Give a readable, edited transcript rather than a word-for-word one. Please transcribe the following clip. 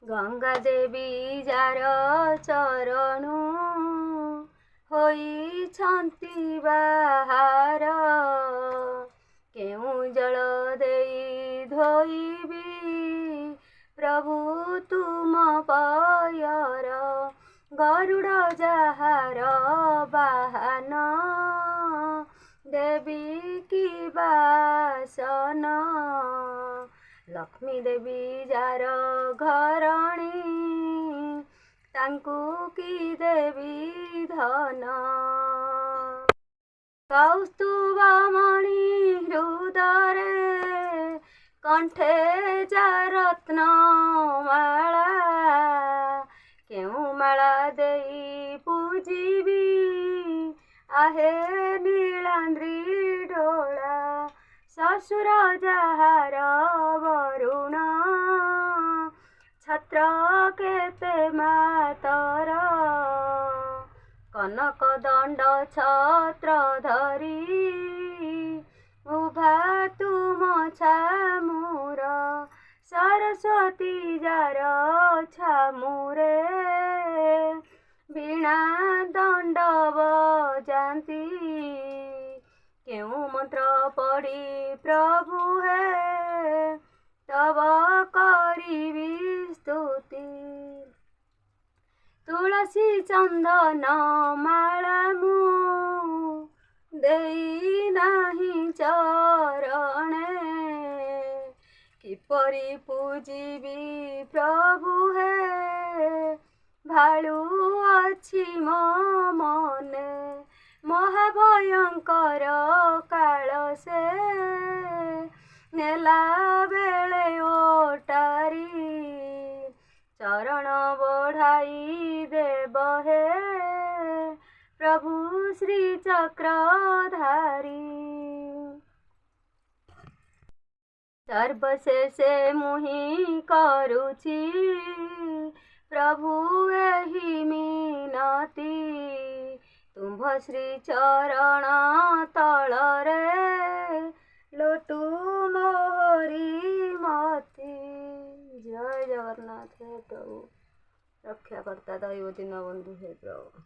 Ganga Devi jar चरणु होइछन्ति बाहार केउ जल देई धोइबी प्रभु तुम पयर गरुड़ जहार बाहन देवी की बासन लक्ष्मी देवी जार घरणी तांकु की देवी धन कौस्तुभ मणि हृदरे कंठे जा रत्न माला केउ माला देई पूजिबी आहे नीलांद्री डोला ससुर जहार वरुण छत्र केते मातर कनक दंड छत्र धरी उभा तुम छामुर सरस्वती जार छामुरे वीणा दंड बजाती केउ मंत्र पढ़ी प्रभु है तब करिबी स्तुति तुलसी चंदन माला मु देई नाही चरणे किपरि पूजिबी प्रभु है भालू अछि मो मने महाभयंकर काल से नेला बेले ओटारी चरण बढ़ाई देव हे प्रभु श्री चक्रधारी सर्वशेषे मुहि करुछि प्रभु एहि मिनती तुम्भ श्री चरण तलरे लोटू मोहरी मती। जय जगन्नाथ हे प्रभु रक्षा करता दैव दीनबंधु हे प्रभु।